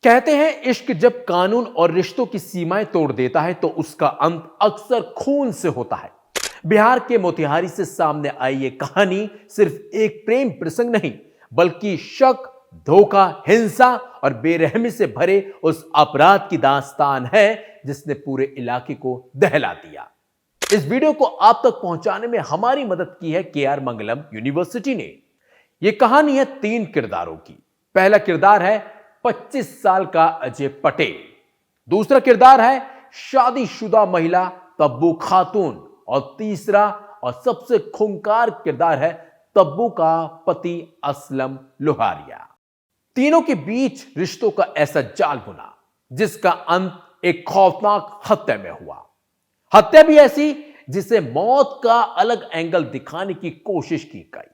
कहते हैं इश्क जब कानून और रिश्तों की सीमाएं तोड़ देता है तो उसका अंत अक्सर खून से होता है। बिहार के मोतिहारी से सामने आई ये कहानी सिर्फ एक प्रेम प्रसंग नहीं, बल्कि शक, धोखा, हिंसा और बेरहमी से भरे उस अपराध की दास्तान है जिसने पूरे इलाके को दहला दिया। इस वीडियो को आप तक पहुंचाने में हमारी मदद की है के आर मंगलम यूनिवर्सिटी ने। यह कहानी है 3 किरदारों की। पहला किरदार है 25 साल का अजय पटेल। दूसरा किरदार है शादीशुदा महिला तब्बू खातून और तीसरा और सबसे खूंखार किरदार है तब्बू का पति असलम लोहारिया। तीनों के बीच रिश्तों का ऐसा जाल बुना जिसका अंत एक खौफनाक हत्या में हुआ। हत्या भी ऐसी जिसे मौत का अलग एंगल दिखाने की कोशिश की गई,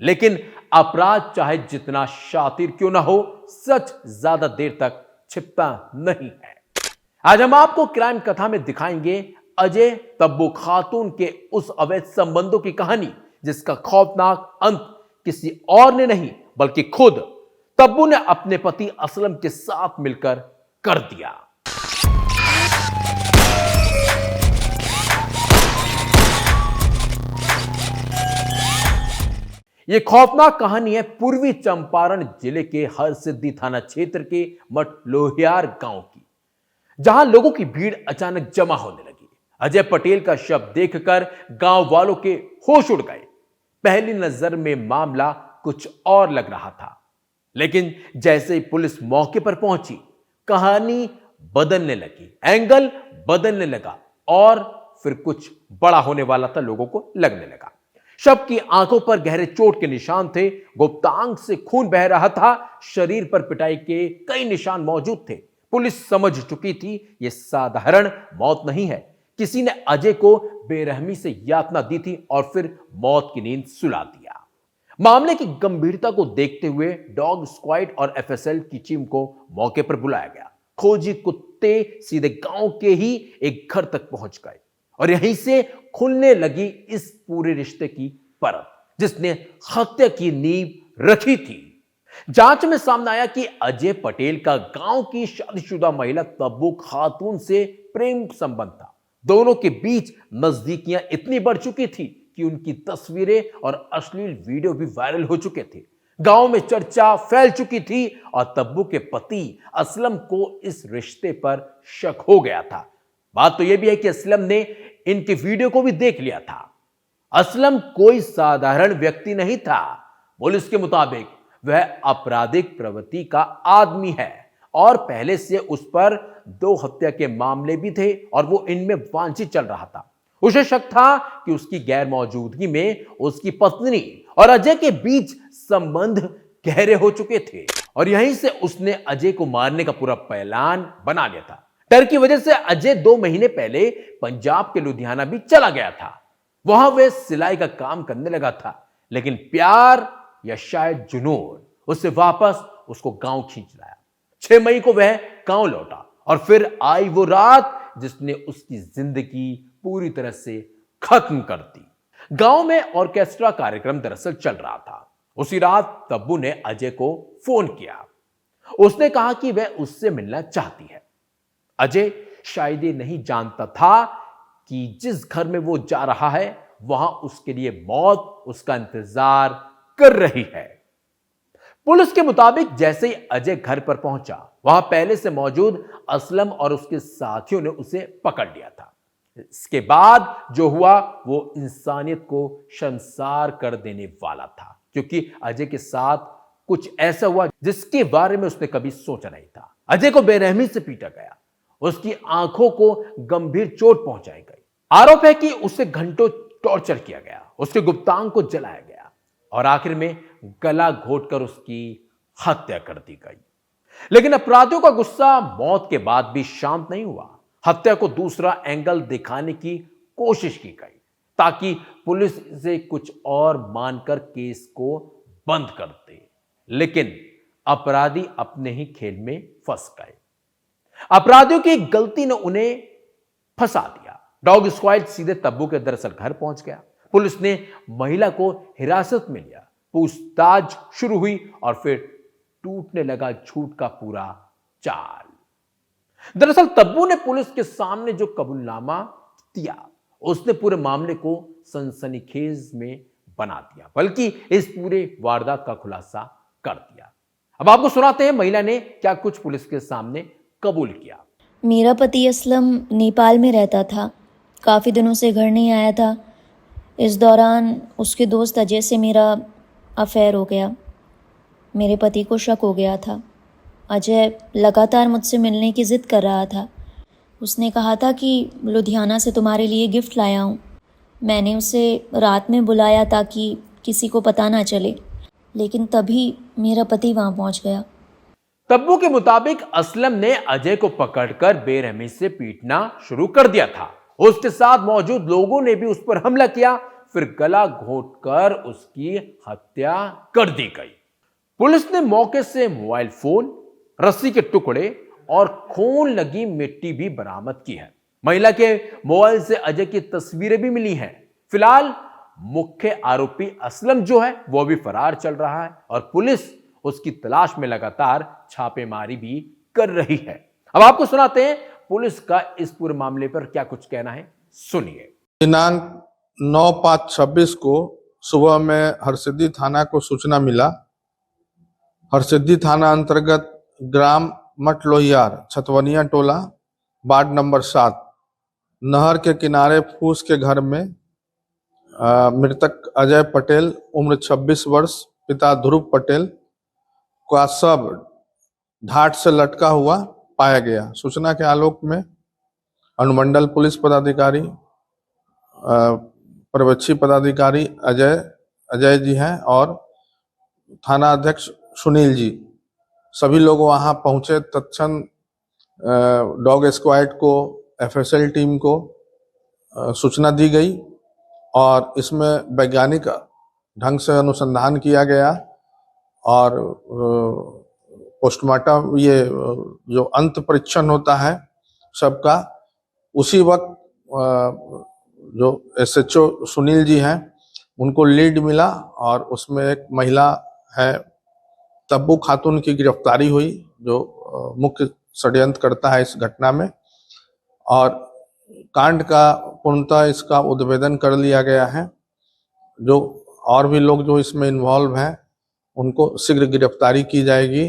लेकिन अपराध चाहे जितना शातिर क्यों ना हो, सच ज्यादा देर तक छिपता नहीं है। आज हम आपको क्राइम कथा में दिखाएंगे अजय तब्बू खातून के उस अवैध संबंधों की कहानी जिसका खौफनाक अंत किसी और ने नहीं बल्कि खुद तब्बू ने अपने पति असलम के साथ मिलकर कर दिया। यह खौफनाक कहानी है पूर्वी चंपारण जिले के हरसिद्धि थाना क्षेत्र के मठ लोहियार गांव की, जहां लोगों की भीड़ अचानक जमा होने लगी। अजय पटेल का शव देखकर गांव वालों के होश उड़ गए। पहली नजर में मामला कुछ और लग रहा था, लेकिन जैसे ही पुलिस मौके पर पहुंची, कहानी बदलने लगी, एंगल बदलने लगा और फिर कुछ बड़ा होने वाला था लोगों को लगने लगा। शव की आंखों पर गहरे चोट के निशान थे, गुप्तांग से खून बह रहा था, शरीर पर पिटाई के कई निशान मौजूद थे। पुलिस समझ चुकी थी यह साधारण मौत नहीं है, किसी ने अजय को बेरहमी से यातना दी थी और फिर मौत की नींद सुला दिया। मामले की गंभीरता को देखते हुए डॉग स्क्वाड और एफएसएल की टीम को मौके पर बुलाया गया। खोजी कुत्ते सीधे गांव के ही एक घर तक पहुंच गए और यहीं से खुलने लगी इस पूरे रिश्ते की परत जिसने हत्या की नींव रखी थी। जांच में सामने आया कि अजय पटेल का गांव की शादीशुदा महिला तब्बू खातून से प्रेम संबंध था। दोनों के बीच नजदीकियां इतनी बढ़ चुकी थी कि उनकी तस्वीरें और अश्लील वीडियो भी वायरल हो चुके थे। गांव में चर्चा फैल चुकी थी और तब्बू के पति असलम को इस रिश्ते पर शक हो गया था। बात तो यह भी है कि असलम ने इनके वीडियो को भी देख लिया था। असलम कोई साधारण व्यक्ति नहीं था। पुलिस के मुताबिक वह आपराधिक प्रवृत्ति का आदमी है और पहले से उस पर 2 हत्या के मामले भी थे और वो इनमें वांछित चल रहा था। उसे शक था कि उसकी गैर मौजूदगी में उसकी पत्नी और अजय के बीच संबंध गहरे हो चुके थे और यहीं से उसने अजय को मारने का पूरा प्लान बना लिया था। डर की वजह से अजय 2 महीने पहले पंजाब के लुधियाना भी चला गया था। वहां वह सिलाई का काम करने लगा था, लेकिन प्यार या शायद जुनून उससे वापस उसको गांव खींच लाया। 6 मई को वह गांव लौटा और फिर आई वो रात जिसने उसकी जिंदगी पूरी तरह से खत्म कर दी। गांव में ऑर्केस्ट्रा कार्यक्रम दरअसल चल रहा था। उसी रात तब्बू ने अजय को फोन किया। उसने कहा कि वह उससे मिलना चाहती है। अजय शायद ये नहीं जानता था कि जिस घर में वो जा रहा है वहां उसके लिए मौत उसका इंतजार कर रही है। पुलिस के मुताबिक जैसे ही अजय घर पर पहुंचा, वहां पहले से मौजूद असलम और उसके साथियों ने उसे पकड़ लिया था। इसके बाद जो हुआ वो इंसानियत को शर्मसार कर देने वाला था, क्योंकि अजय के साथ कुछ ऐसा हुआ जिसके बारे में उसने कभी सोचा नहीं था। अजय को बेरहमी से पीटा गया, उसकी आंखों को गंभीर चोट पहुंचाई गई। आरोप है कि उसे घंटों टॉर्चर किया गया, उसके गुप्तांग को जलाया गया और आखिर में गला घोटकर उसकी हत्या कर दी गई। लेकिन अपराधियों का गुस्सा मौत के बाद भी शांत नहीं हुआ। हत्या को दूसरा एंगल दिखाने की कोशिश की गई ताकि पुलिस से कुछ और मानकर केस को बंद कर दे, लेकिन अपराधी अपने ही खेल में फंस गए। अपराधियों की गलती ने उन्हें फंसा दिया। डॉग स्क्वाड सीधे तब्बू के दरअसल घर पहुंच गया। पुलिस ने महिला को हिरासत में लिया, पूछताछ शुरू हुई और फिर टूटने लगा झूठ का पूरा चाल। दरअसल तब्बू ने पुलिस के सामने जो कबूलनामा दिया, उसने पूरे मामले को सनसनीखेज में बना दिया, बल्कि इस पूरे वारदात का खुलासा कर दिया। अब आपको सुनाते हैं महिला ने क्या कुछ पुलिस के सामने कबूल किया। मेरा पति असलम नेपाल में रहता था, काफ़ी दिनों से घर नहीं आया था। इस दौरान उसके दोस्त अजय से मेरा अफेयर हो गया। मेरे पति को शक हो गया था। अजय लगातार मुझसे मिलने की ज़िद कर रहा था। उसने कहा था कि लुधियाना से तुम्हारे लिए गिफ्ट लाया हूँ। मैंने उसे रात में बुलाया ताकि किसी को पता ना चले, लेकिन तभी मेरा पति वहाँ पहुँच गया। तब्बू के मुताबिक असलम ने अजय को पकड़कर बेरहमी से पीटना शुरू कर दिया था। उसके साथ मौजूद लोगों ने भी उस पर हमला किया, फिर गला घोंटकर उसकी हत्या कर दी गई। पुलिस ने मौके से मोबाइल फोन, रस्सी के टुकड़े और खून लगी मिट्टी भी बरामद की है। महिला के मोबाइल से अजय की तस्वीरें भी मिली हैं। फिलहाल मुख्य आरोपी असलम जो है वो भी फरार चल रहा है और पुलिस उसकी तलाश में लगातार छापेमारी भी कर रही है। अब आपको सुनाते हैं पुलिस का इस पूरे मामले पर क्या कुछ कहना है, सुनिए। दिनांक 9/5/26 को सुबह में हरसिद्धि थाना को सूचना मिला। हरसिद्धि थाना अंतर्गत ग्राम मठ लोहियार, छतवनिया टोला, वार्ड नंबर 7, नहर के किनारे फूस के घर में मृतक अजय पटेल उम्र 26 वर्ष, पिता ध्रुव पटेल का शव ढाट से लटका हुआ पाया गया। सूचना के आलोक में अनुमंडल पुलिस पदाधिकारी, पर्यवेक्षी पदाधिकारी अजय जी हैं और थाना अध्यक्ष सुनील जी, सभी लोग वहां पहुंचे। तत्क्षण डॉग स्क्वाड को, एफएसएल टीम को सूचना दी गई और इसमें वैज्ञानिक ढंग से अनुसंधान किया गया और पोस्टमार्टम, ये जो अंत परीक्षण होता है सबका, उसी वक्त जो एसएचओ सुनील जी हैं उनको लीड मिला और उसमें एक महिला है तब्बू खातून की गिरफ्तारी हुई, जो मुख्य षड्यंत्रकर्ता है इस घटना में, और कांड का पूर्णतः इसका उद्भेदन कर लिया गया है। जो और भी लोग जो इसमें इन्वॉल्व हैं उनको शीघ्र गिरफ्तारी की जाएगी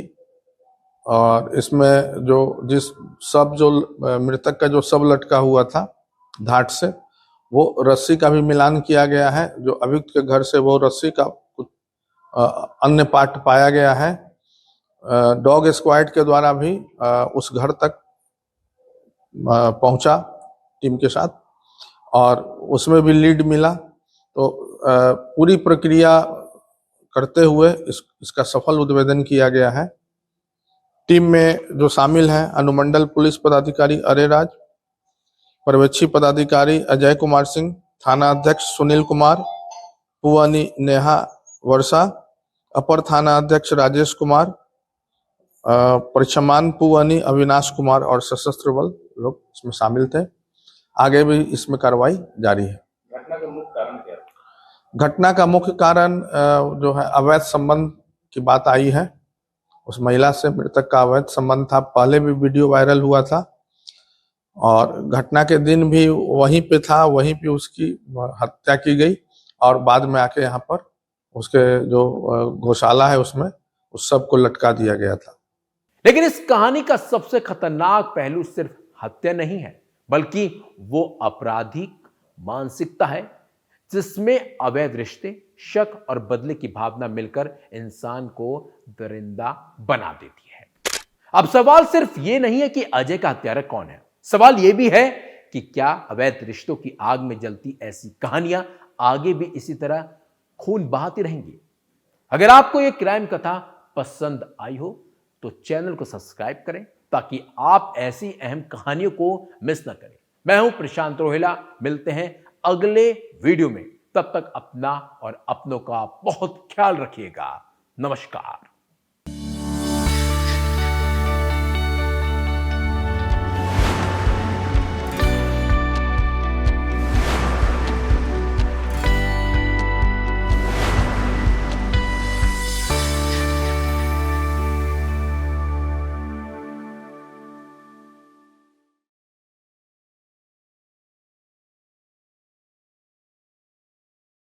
और इसमें जो मृतक का जो शव लटका हुआ था घाट से, वो रस्सी का भी मिलान किया गया है। जो अभियुक्त के घर से वो रस्सी का कुछ अन्य पार्ट पाया गया है। डॉग स्क्वाड के द्वारा भी उस घर तक पहुंचा टीम के साथ और उसमें भी लीड मिला। तो पूरी प्रक्रिया करते हुए इसका सफल उद्भेदन किया गया है। टीम में जो शामिल हैं अनुमंडल पुलिस पदाधिकारी अरेराज, पर्यवेक्षी पदाधिकारी अजय कुमार सिंह, थाना अध्यक्ष सुनील कुमार, पुआनी नेहा वर्षा, अपर थाना अध्यक्ष राजेश कुमार, परिक्षमान पुआनी अविनाश कुमार और सशस्त्र बल लोग इसमें शामिल थे। आगे भी इसमें कार्रवाई जारी है। घटना का मुख्य कारण क्या है? घटना का मुख्य कारण जो है अवैध संबंध की बात आई है। उस महिला से मृतक का अवैध संबंध था, पहले भी वीडियो वायरल हुआ था और घटना के दिन भी वहीं पे था, वहीं पे उसकी हत्या की गई और बाद में आके यहाँ पर उसके जो गौशाला है उसमें उस सब को लटका दिया गया था। लेकिन इस कहानी का सबसे खतरनाक पहलू सिर्फ हत्या नहीं है, बल्कि वो आपराधिक मानसिकता है जिसमें अवैध रिश्ते, शक और बदले की भावना मिलकर इंसान को दरिंदा बना देती है। अब सवाल सिर्फ ये नहीं है कि अजय का हत्यारा कौन है, सवाल ये भी है कि क्या अवैध रिश्तों की आग में जलती ऐसी कहानियां आगे भी इसी तरह खून बहाती रहेंगी। अगर आपको ये क्राइम कथा पसंद आई हो तो चैनल को सब्सक्राइब करें ताकि आप ऐसी अहम कहानियों को मिस ना करें। मैं हूं प्रशांत रोहिला, मिलते हैं अगले वीडियो में। तब तक अपना और अपनों का बहुत ख्याल रखिएगा। नमस्कार।